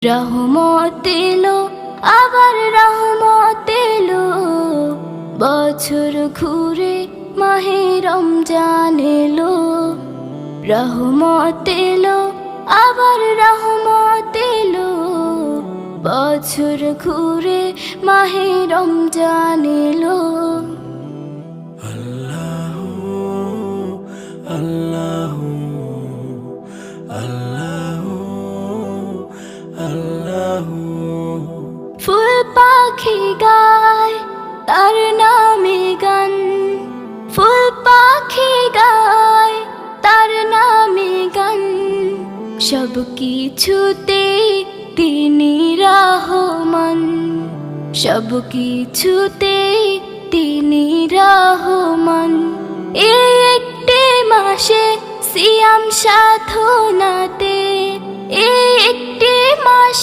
রহমত এলো, আবার রহমত এলো, বছর ঘুরে মাহে রমজান এলো। রহমত এলো, আবার রহমত এলো, বছর ঘুরে মাহে রমজান এলো। আল্লাহু আল্লাহু আল্লাহু আল্লাহু। ফুল পাখি গায় তার নামে গান, ফুল পাখি গায় তার নামে গান, সব কিছুতে তিনি রহমান, সব কিছুতে তিনি রহমান। এই একটি মাসে সিয়াম সাধনাতে, এই একটি মাস